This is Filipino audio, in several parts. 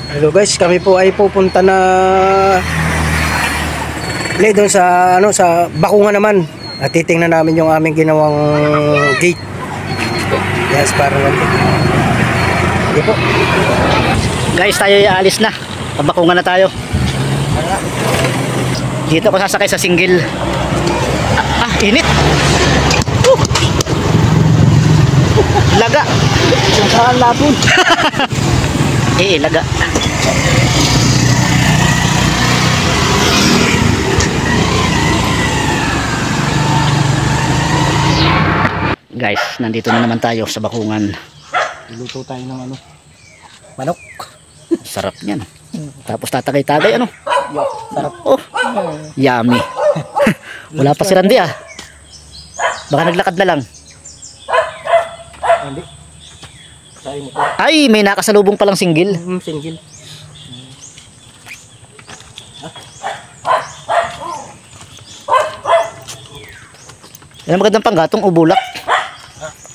Hello guys, kami po ay pupunta na doon sa sa Bakungan naman. At titingnan namin yung aming ginawang gate. Yes, parang hindi po. Guys, tayo aalis na. Pabakungan na tayo. Dito ko sasakay sa single. Init. Laga. Saan lapon? Laga. Guys, nandito na naman tayo sa Bakungan. Luto tayo ng manok. Sarap niyan. Tapos tatagay-tagay Sarap. Oh, yummy. Wala pa si Randy Baka naglakad na lang. Hindi. Ay, may nakasalubong palang single. Single. Yan ang magandang panggatong o bulak.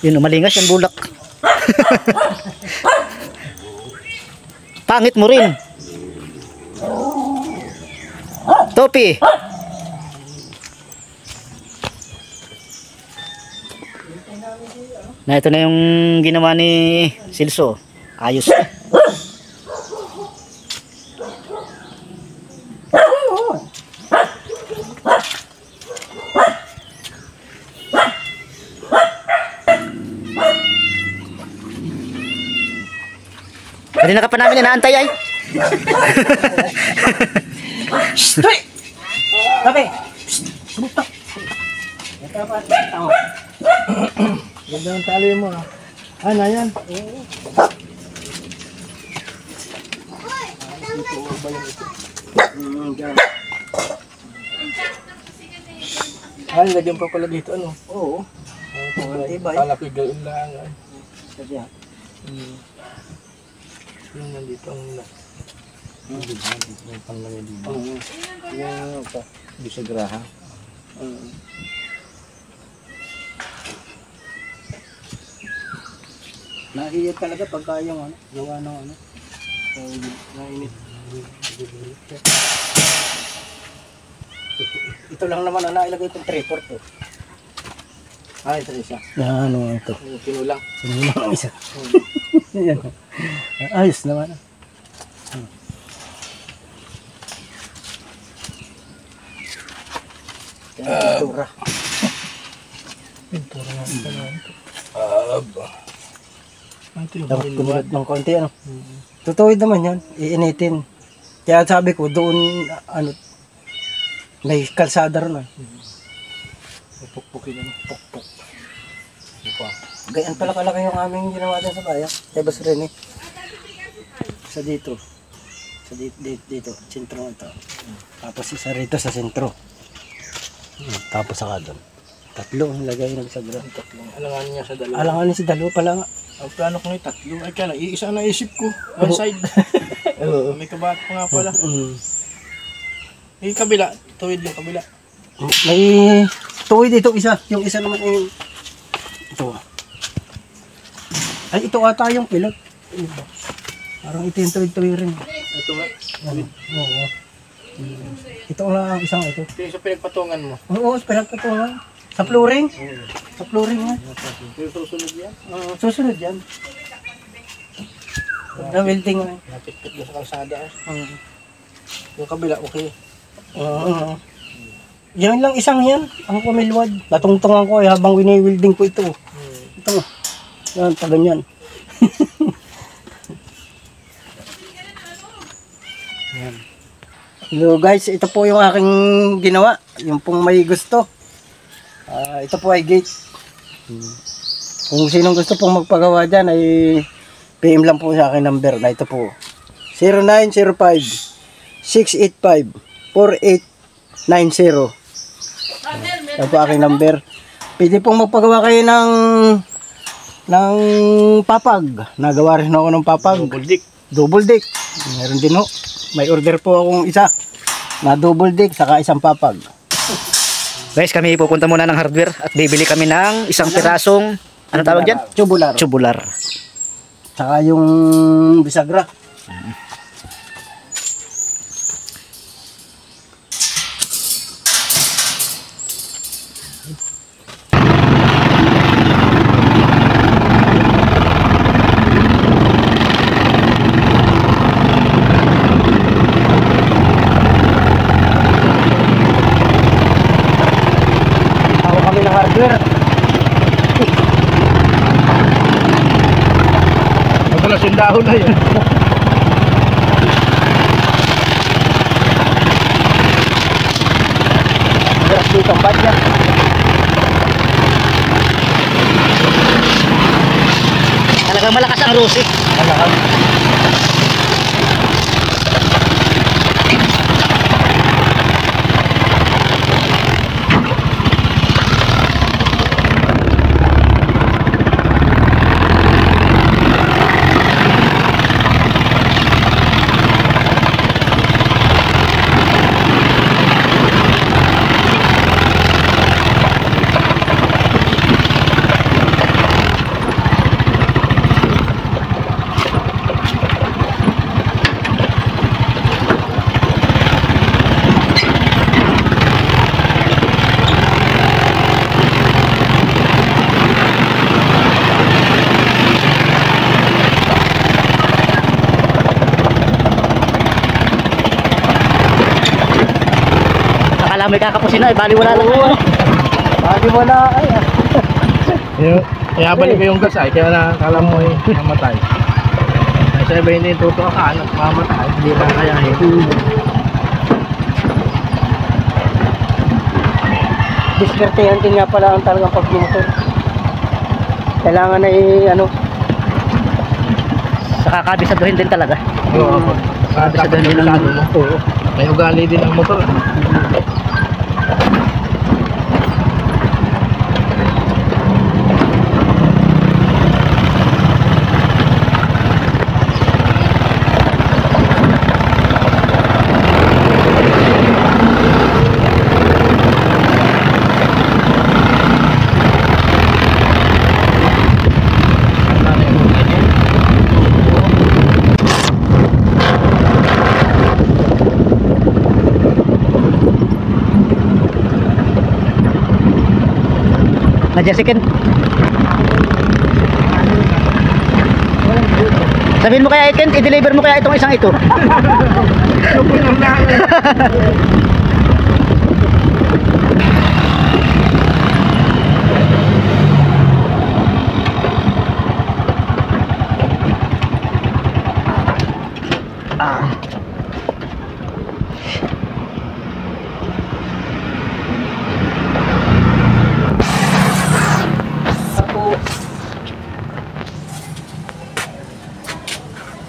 Yun, malingas yung bulak. Pangit mo rin. Topi. Na ito na yung ginawa ni Silso. Ayos. Kanina ka pa namin inaantay ay. Shhh! Okay. Buktak. Ganda ang tali mo na yan? Lagyan pa pala dito Oo. Kala ko gawin lang Sadya. Yung nandito ang yung panlagay dito. Yung bisagraha. Nahiyat talaga pagka yung gawa ng nainit. Ito lang naman nailagay itong 3/4 ito isa. Ito. Pinulang. Pinulang ang isa. Yan. Ayos naman. Pintura. Pintura nga ito naman. Dapat kumulat ng konti Tutuwid naman yan. Iinitin. Kaya sabi ko doon may kalsada ron Pukpukin Pukpuk. Ganyan pala kalaki yung aming ginawa dyan sa bayan. Kaya bas rin Sa dito. Sa dito. Sentro ito. Tapos isa rito sa sentro. Tapos saka doon. 3 ang lagay ng sa ground. 3. Alanganin niya sa dalawa. Alanganin sa dalawa pala nga. Ang plano ko yung 3. Ay kaya iisa na isip ko. One side. May kabat pa nga pala. Yung kabila. Tuwid yung kabila. May tuwid ito isa. Yung isa naman ito. Ay ito ata yung pilot. Parang ito yung tuwid-tuwid rin. Ito nga? Oo. Ito lang ang isang ito. Ito yung sa pinagpatungan mo? Oo, sa pinagpatungan. Sa flooring? Sa flooring nga. Susunod yan? Susunod yan. Na welding nga. Napit-pit sa kalsada Yung kabila, okay. Yan lang isang yan. Ang kumilwad. Natungtungan ko habang wini-welding ko ito. Ito. Yan, pa ganyan. Yan. Hello guys, ito po yung aking ginawa. Yung pong may gusto. Ito po ay gate. Kung sinong gusto pong magpagawa dyan ay PM lang po sa akin number na ito po. 0905-685-4890. Ito po aking number. Pwede pong magpagawa kayo ng papag. Nagawa rin ako ng papag. Double deck. Meron din May order po akong isa na double deck saka isang papag. Guys, kami pupunta muna ng hardware at bibili kami ng isang pirasong, ano tawag dyan? Tubular. Tubular. Saka yung bisagra. yung dahon na yun. Beras dito ang badya. Talagang malakas ang rusi. Malakang. Akala may kakapusin na, baliwala lang. Bali wala ay ah. Kaya balik ko yung gas ay, kaya nakakala mo ay mamatay. Ay sa iba hindi tuto ka, anak mamatay, hindi ba kaya eh. Diskartehan din nga pala ang talagang pagmumotor. Kailangan ay ano, Sa kakabisaduhin din talaga. Oo, dapat din din ang mo. oo. May ugali din ang motor. Jessica. Sabihin mo kaya Ken, i-deliver mo kaya itong isang ito.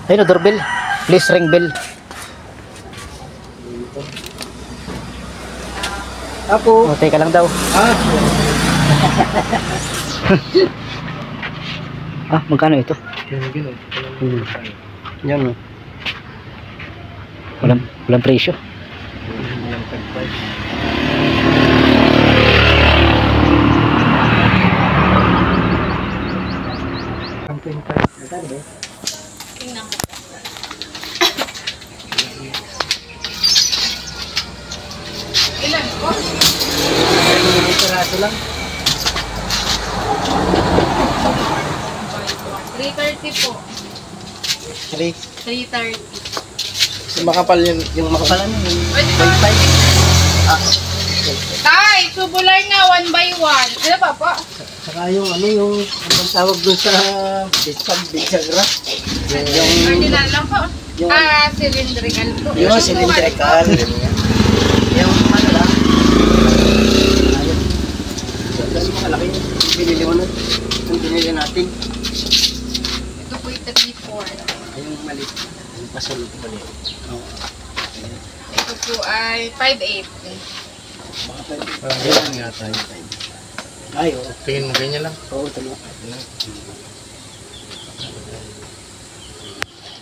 Ayun o, doorbell. Please ring bell. Ako, O, teka lang daw. Magkano ito? yan oh. Walang presyo. Ilan po? Piraso lang. 330 po. 3. 330. Yung makapal yung makapal ano yung Pwede ba? Tay, tubular na 1 by 1. Ano pa po? saka yung ano yung anong tawag doon sa bisagra. Cardinal lang po. Yung- Cylindrical po. Yung cylindrical. Yung ano lang. Ayun. So, dahil malaki yung binili mo nun. Yung binili natin. Ito po yung 34. Ay, yung maliit. Yung pasulog maliit. Oo. Ito po ay 5'8". Ganyan nga tayo. Ay, oo. Tingin mo ganyan lang. Oo, talo.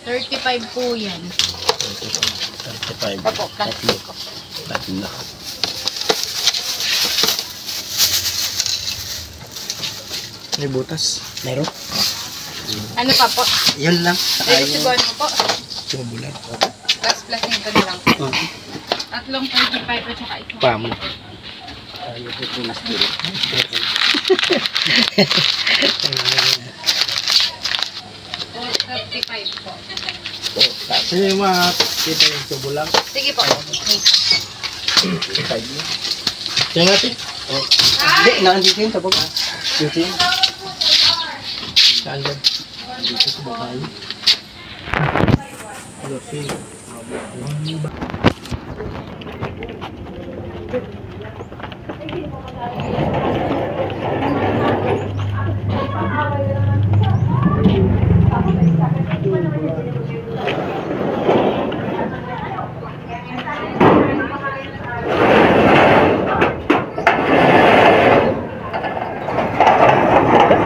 35 po yan. 35. Opo, plastic ko. Tatlo. May butas. Meron? Ano pa po? Yun lang. Saka Dito yung... siguro po. Tubular. Plus nito na lang. Oo. Tatlong 35 at saka ito. Pamo. Ayaw ko punas dito. O, 35 po. Kasi yung mga kita yung tubular. Sige po. Kaya natin. Hindi, nandito yun sa baba. Dito yun. Saan dyan? Dito sa baba yun.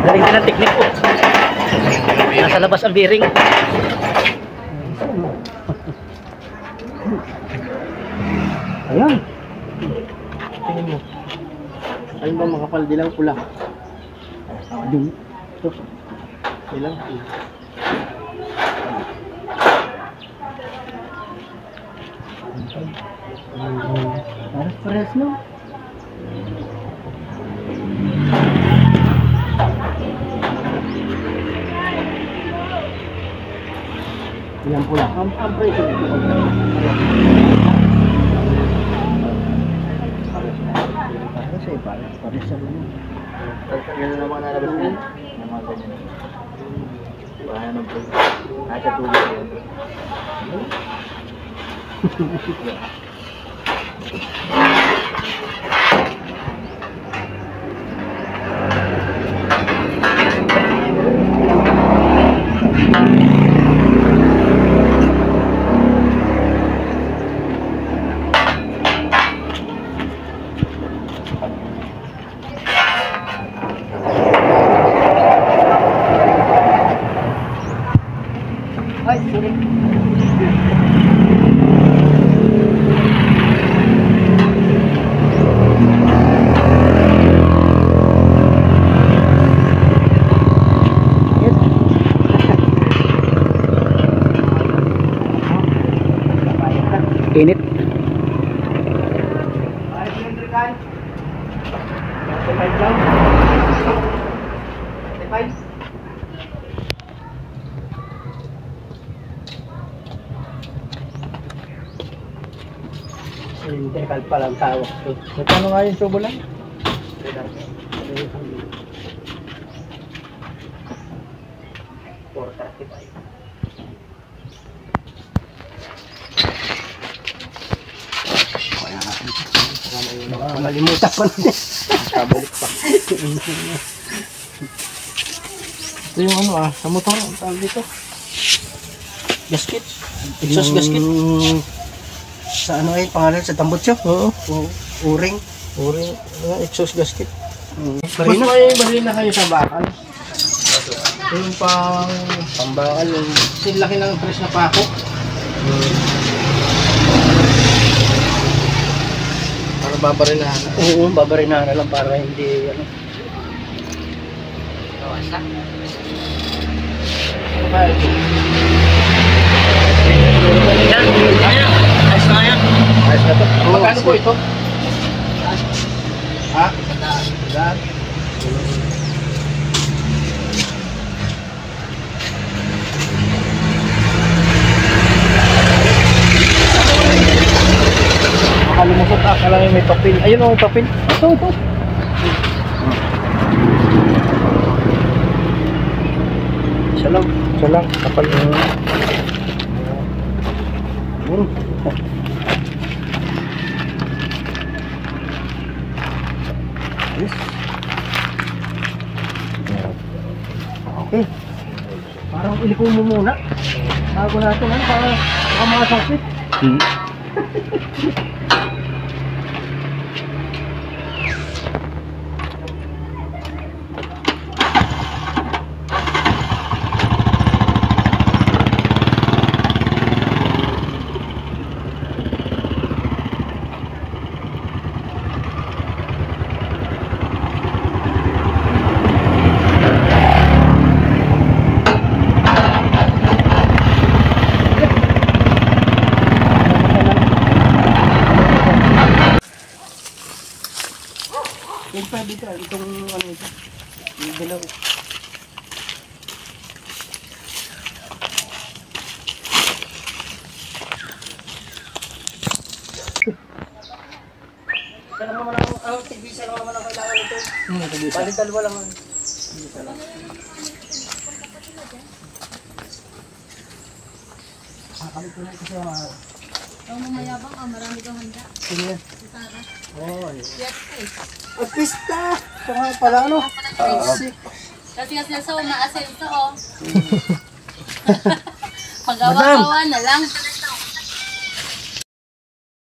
Galing din ang teknik po. Nasa labas ang bearing. Ayan. Tingnan mo. Alin ba makapal dilang pula? Dun. Ito. Dilang pula. Parehas no? Dilang pula. Ang presyo nito. Parehas eh, parehas sa mga. Yan na naman nalabas na. Yung mga ganyan. Bahay ng pula. Nasa tubig yan. Ay, sorry. Init. Cylindrical pa lang tawag to. Magkano nga yung tubo lang? Baka malimutan ko na. Kabalik pa. Ito yung ano sa motor. Ang tawag dito. Gasket. Exhaust gasket. Sa ano ay pangalan sa tambutso? Oo. Uring. Uri. Exhaust gasket. Barina. Mas may bali na kayo sa bakal. Yung pambakal. Yung laki ng press na pako. Para babarinahan. Oo, babarinahan na lang para hindi ano. Kaya ito. Ayos na yan. Ayos na to. Magkano po ito? Ha? Sandaan. Nakalumusot akala may papel. Ayun o, may papel. Ito. Isa lang. Isa lang, kapal mo. Yes. Okay. Parang iliko mo muna. Bago natin ano, para makasakit. Yung pa dito, itong ano ito. Yung dilaw. Isa lang naman ang tigisa lang naman ang kailangan ito. Balital lang. Tigisa lang. Kakalit ko na ito sa mga... Ang mamayabang, marami daw handa. Sino yan? Tara. Oo. Yes, eh. At pista! Ito nga pala ano? Kasi sa umaasenso, oh. Pagawa-gawa na lang.